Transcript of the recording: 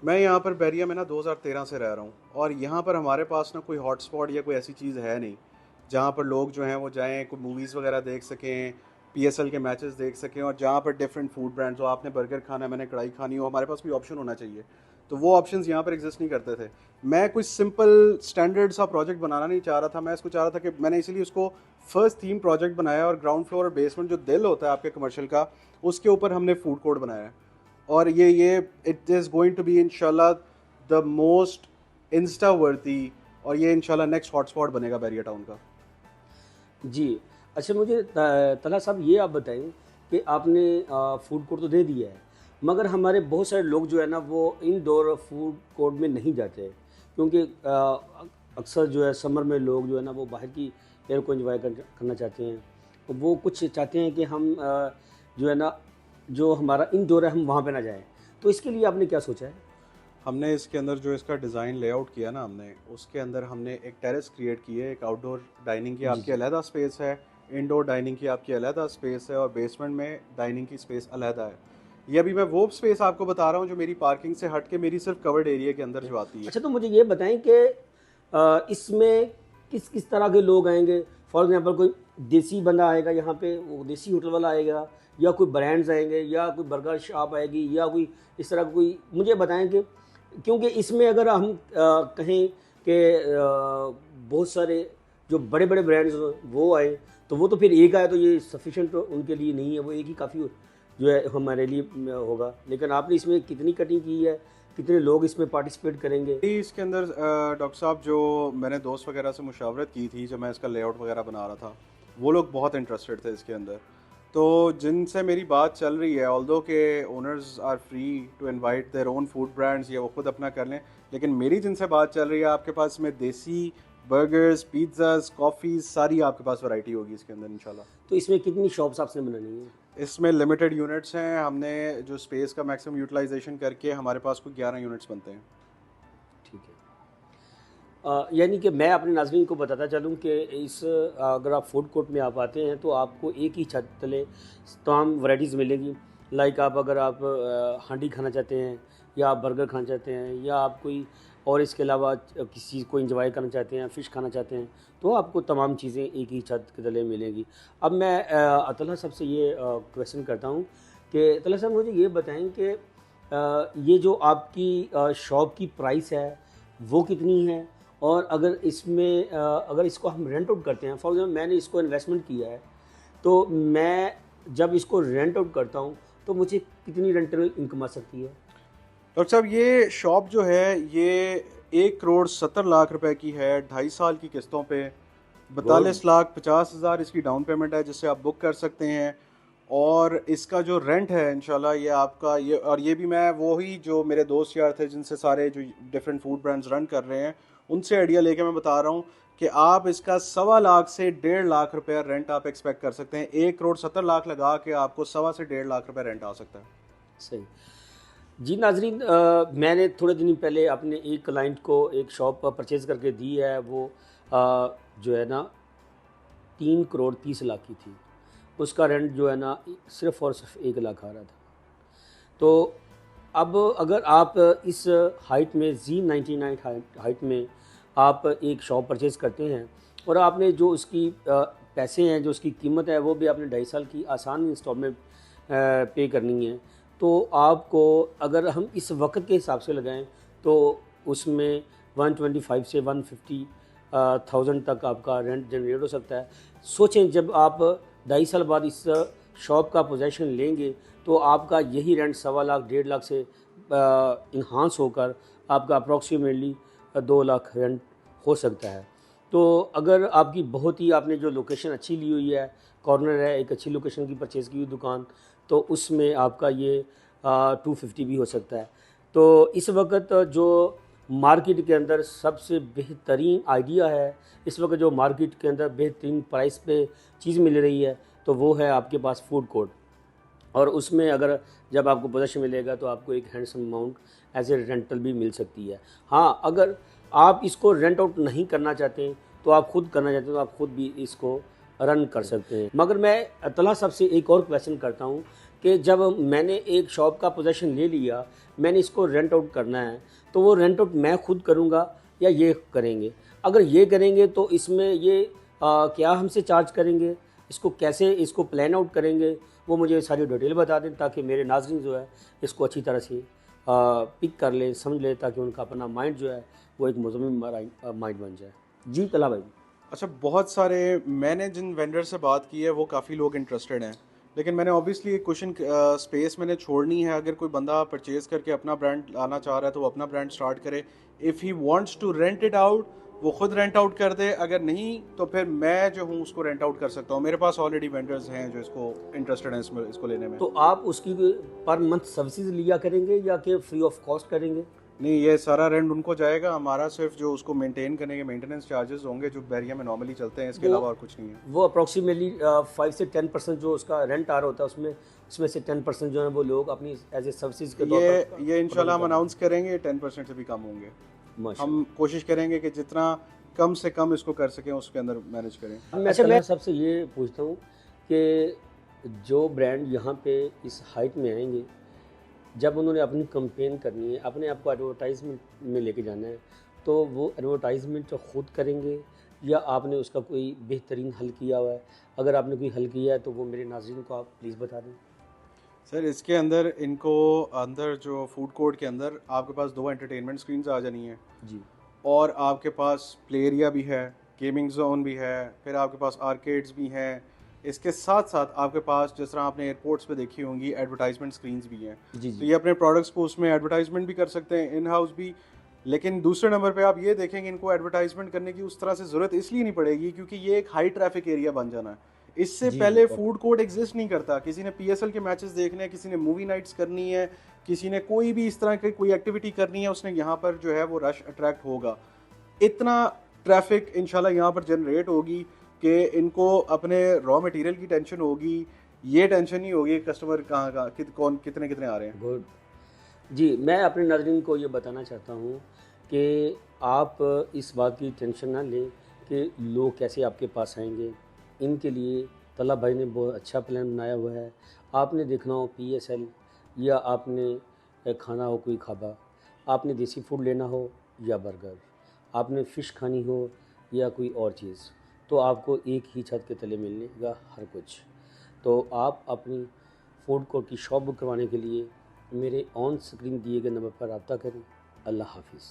मैं यहाँ पर बैरिया में ना 2013 से रह रहा हूँ, और यहाँ पर हमारे पास ना कोई हॉटस्पॉट या कोई ऐसी चीज़ है नहीं जहाँ पर लोग जो हैं वो जाएं, कोई मूवीज़ वगैरह देख सकें, पीएसएल के मैचेस देख सकें, और जहाँ पर डिफरेंट फूड ब्रांड्स हो, आपने बर्गर खाना है, मैंने कढ़ाई खानी हो, हमारे पास कोई ऑप्शन होना चाहिए। तो वो ऑप्शंस यहाँ पर एग्जिस्ट नहीं करते थे। मैं कोई सिंपल स्टैंडर्ड सा प्रोजेक्ट बनाना नहीं चाह रहा था, मैं इसको चाह रहा था कि मैंने इसीलिए उसको फर्स्ट थीम प्रोजेक्ट बनाया, और ग्राउंड फ्लोर और बेसमेंट जो दिल होता है आपके कमर्शियल का, उसके ऊपर हमने फूड कोर्ट बनाया है। और ये it is going to be इंशाल्लाह द मोस्ट इंस्टा वर्दी, और ये इंशाल्लाह नेक्स्ट हॉटस्पॉट बनेगा बैरिया टाउन का। जी। अच्छा, मुझे तलहा साहब ये आप बताएं कि आपने फूड कोर्ट तो दे दिया है, मगर हमारे बहुत सारे लोग जो है ना वो इनडोर फूड कोर्ट में नहीं जाते, क्योंकि अक्सर जो है समर में लोग जो है ना वो बाहर की एयर को एंजॉय करना चाहते हैं। तो वो कुछ चाहते हैं कि हम जो है ना जो हमारा इनडोर है हम वहाँ पे ना जाएं। तो इसके लिए आपने क्या सोचा है? हमने इसके अंदर जो इसका डिज़ाइन लेआउट किया ना, हमने उसके अंदर हमने एक टेरेस क्रिएट की है। एक आउटडोर डाइनिंग की जी आपकी जी। अलहदा स्पेस है, इंडोर डाइनिंग की आपकी अलहदा स्पेस है, और बेसमेंट में डाइनिंग की स्पेस अलहदा है। ये अभी मैं वो स्पेस आपको बता रहा हूँ जो मेरी पार्किंग से हट के मेरी सिर्फ कवर्ड एरिया के अंदर जो आती है। अच्छा, तो मुझे ये बताएं कि इसमें किस किस तरह के लोग आएंगे? फॉर एग्जांपल कोई देसी बंदा आएगा यहाँ पे, वो देसी होटल वाला आएगा, या कोई ब्रांड्स आएंगे, या कोई बर्गर शॉप आएगी, या कोई इस तरह का कोई, मुझे बताएं कि क्योंकि इसमें अगर हम कहें कि बहुत सारे जो बड़े बड़े ब्रांड्स वो आए, तो वो तो फिर एक आए तो ये सफिशेंट उनके लिए नहीं है, वो एक ही काफ़ी जो है हमारे लिए होगा। लेकिन आपने इसमें कितनी कटिंग की है, कितने लोग इसमें पार्टिसिपेट करेंगे? इसके अंदर डॉक्टर साहब, जो मैंने दोस्त वगैरह से मुशावरत की थी जब मैं इसका लेआउट वगैरह बना रहा था, वो लोग बहुत इंटरेस्टेड थे इसके अंदर। तो जिनसे मेरी बात चल रही है, ऑल्दो के owners are free to invite their own food brands, या वो खुद अपना कर लें, लेकिन मेरी जिनसे बात चल रही है, आपके पास में देसी बर्गर्स, पिज़्ज़ास, कॉफ़ीज़, सारी आपके पास वैरायटी होगी इसके अंदर इंशाल्लाह। तो इसमें कितनी शॉप्स आपने बनानी है? इसमें लिमिटेड यूनिट्स हैं। हमने जो स्पेस का मैक्सिमम यूटिलाइजेशन करके हमारे पास कोई 11 यूनिट्स बनते हैं। ठीक है। यानी कि मैं अपने नाज़रीन को बताता चलूँ कि अगर आप फूड कोर्ट में आप आते हैं तो आपको एक ही छत तले तमाम वैराइटीज़ मिलेगी। लाइक आप अगर आप हांडी खाना चाहते हैं, या आप बर्गर खाना चाहते हैं, या आप कोई और इसके अलावा किसी चीज़ को एंजॉय करना चाहते हैं, फ़िश खाना चाहते हैं, तो आपको तमाम चीज़ें एक ही छत के तले मिलेंगी। अब मैं अतला साहब से ये क्वेश्चन करता हूँ कि अतला साहब मुझे ये बताएं कि ये जो आपकी शॉप की प्राइस है वो कितनी है? और अगर इसमें अगर इसको हम रेंट आउट करते हैं, फॉर एग्जाम्पल मैंने इसको इन्वेस्टमेंट किया है, तो मैं जब इसको रेंट आउट करता हूँ तो मुझे कितनी रेंटल इनकम आ सकती है? डॉक्टर साहब, ये शॉप जो है ये 1,70,00,000 रुपए की है, 2.5 साल की किस्तों पे। गुड। 42,50,000 इसकी डाउन पेमेंट है, जिससे आप बुक कर सकते हैं। और इसका जो रेंट है इंशाल्लाह ये आपका, ये और ये भी मैं वही जो मेरे दोस्त यार थे जिनसे सारे जो डिफरेंट फूड ब्रांड्स रन कर रहे हैं, उनसे आइडिया लेके मैं बता रहा हूँ कि आप इसका 1.25 लाख से 1.5 लाख रुपया रेंट आप एक्सपेक्ट कर सकते हैं। 1,70,00,000 लगा के आपको 1.25 से 1.5 लाख रुपया रेंट आ सकता है। सही। जी नाजरीन, मैंने थोड़े दिन पहले अपने एक क्लाइंट को एक शॉप परचेज़ करके दी है। वो जो है ना 3,30,00,000 की थी। उसका रेंट जो है ना सिर्फ़ और सिर्फ 1 लाख आ रहा था। तो अब अगर आप इस हाइट में Z99 हाइट में आप एक शॉप परचेज़ करते हैं, और आपने जो उसकी पैसे हैं, जो उसकी कीमत है, वो भी आपने 2.5 साल की आसान इंस्टॉलमेंट पे करनी है, तो आपको अगर हम इस वक्त के हिसाब से लगाएं तो उसमें 125 से 150 थाउजेंड तक आपका रेंट जनरेट हो सकता है। सोचें, जब आप 2.5 साल बाद इस शॉप का पोजेशन लेंगे तो आपका यही रेंट 1.25 लाख 1.5 लाख से इन्हांस होकर आपका अप्रॉक्सीमेटली 2 लाख रेंट हो सकता है। तो अगर आपकी बहुत ही आपने जो लोकेशन अच्छी ली हुई है, कॉर्नर है, एक अच्छी लोकेशन की परचेज़ की हुई दुकान, तो उसमें आपका ये 250 भी हो सकता है। तो इस वक्त जो मार्केट के अंदर सबसे बेहतरीन आइडिया है, इस वक्त जो मार्केट के अंदर बेहतरीन प्राइस पे चीज़ मिल रही है, तो वो है आपके पास फूड कोर्ट। और उसमें अगर जब आपको पोजेशन मिलेगा तो आपको एक handsome amount as a rental भी मिल सकती है। हाँ, अगर आप इसको रेंट आउट नहीं करना चाहते, तो आप खुद करना चाहते हैं, तो आप खुद भी इसको रन कर सकते हैं। मगर मैं तला साहब से एक और क्वेश्चन करता हूँ कि जब मैंने एक शॉप का पोजीशन ले लिया, मैंने इसको रेंट आउट करना है, तो वो रेंट आउट मैं खुद करूँगा या ये करेंगे? अगर ये करेंगे तो इसमें ये क्या हमसे चार्ज करेंगे? इसको कैसे इसको प्लान आउट करेंगे? वो मुझे सारी डिटेल बता दें ताकि मेरे नाज़रीन जो है इसको अच्छी तरह से पिक कर लें, समझ लें, ताकि उनका अपना माइंड जो है वो एक मुज़म्मिन माइंड बन जाए। जी तला भाई। अच्छा, बहुत सारे मैंने जिन वेंडर से बात की है वो काफ़ी लोग इंटरेस्टेड हैं, लेकिन मैंने ऑब्वियसली एक क्वेश्चन स्पेस मैंने छोड़नी है। अगर कोई बंदा परचेज़ करके अपना ब्रांड लाना चाह रहा है तो वो अपना ब्रांड स्टार्ट करे। If he wants to rent it out, वो खुद रेंट आउट कर दे। अगर नहीं तो फिर मैं जो हूँ उसको रेंट आउट कर सकता हूँ। मेरे पास ऑलरेडी वेंडर्स हैं जो इसको इंटरेस्टेड हैं इसको लेने में। तो आप उसकी पर मंथ सर्विसेज लिया करेंगे या कि फ्री ऑफ कॉस्ट करेंगे? नहीं, ये सारा रेंट उनको जाएगा। हमारा सिर्फ जो उसको मेंटेन करने के मेंटेनेंस चार्जेस होंगे जो बैरिया में नॉर्मली चलते हैं, इसके अलावा और कुछ नहीं है। वो अप्रॉक्सीमेटली 5 से 10% जो उसका रेंट आ रहा होता है उसमें से 10% जो है वो लोग अपनी एज ए सर्विसेज के तौर पर ये इंशाल्लाह हम अनाउंस करेंगे, 10% से भी कम होंगे। हम कोशिश करेंगे कि जितना कम से कम इसको कर सकें उसके अंदर मैनेज करें। अच्छा, मैं सबसे ये पूछता हूँ कि जो ब्रांड यहाँ पे इस हाइट में आएंगे, जब उन्होंने अपनी कंपेन करनी है, अपने आप को एडवर्टाइजमेंट में लेके जाना है, तो वो एडवर्टाइजमेंट खुद करेंगे या आपने उसका कोई बेहतरीन हल किया हुआ है? अगर आपने कोई हल किया है तो वो मेरे नाज़रीन को आप प्लीज़ बता दें। सर, इसके अंदर इनको अंदर जो फूड कोर्ट के अंदर आपके पास 2 एंटरटेनमेंट स्क्रीन्स आ जानी है जी। और आपके पास प्ले एरिया भी है, गेमिंग जोन भी है, फिर आपके पास आर्केड्स भी हैं। इसके साथ साथ आपके पास, जिस तरह आपने एयरपोर्ट्स पे देखी होंगी, एडवर्टाइजमेंट स्क्रीन्स भी हैं। जी तो जी। ये अपने प्रोडक्ट्स को उसमें एडवर्टाइजमेंट भी कर सकते हैं, इन हाउस भी। लेकिन दूसरे नंबर पे आप ये देखेंगे इनको एडवर्टाइजमेंट करने की उस तरह से ज़रूरत इसलिए नहीं पड़ेगी क्योंकि ये एक हाई ट्रैफिक एरिया बन जाना है। इससे जी पहले जी। फूड कोर्ट एग्जिस्ट नहीं करता। किसी ने पीएसएल के मैचेस देखने हैं, किसी ने मूवी नाइट्स करनी है, किसी ने कोई भी इस तरह की कोई एक्टिविटी करनी है, उसने यहाँ पर जो है वो रश अट्रैक्ट होगा। इतना ट्रैफिक इंशाल्लाह यहाँ पर जनरेट होगी कि इनको अपने रॉ मटेरियल की टेंशन होगी, ये टेंशन नहीं होगी कस्टमर कहाँ कौन कितने कितने आ रहे हैं। गुड। जी, मैं अपने नाज़रीन को ये बताना चाहता हूँ कि आप इस बात की टेंशन ना लें कि लोग कैसे आपके पास आएंगे। इनके लिए तला भाई ने बहुत अच्छा प्लान बनाया हुआ है। आपने देखना हो पीएसएल या आपने खाना हो कोई खाबा, आपने देसी फूड लेना हो या बर्गर, आपने फ़िश खानी हो या कोई और चीज़, तो आपको एक ही छत के तले मिलेगा हर कुछ। तो आप अपनी फूड कोर्ट की शॉप बुक करवाने के लिए मेरे ऑन स्क्रीन दिए गए नंबर पर रब्ता करें। अल्लाह हाफिज़।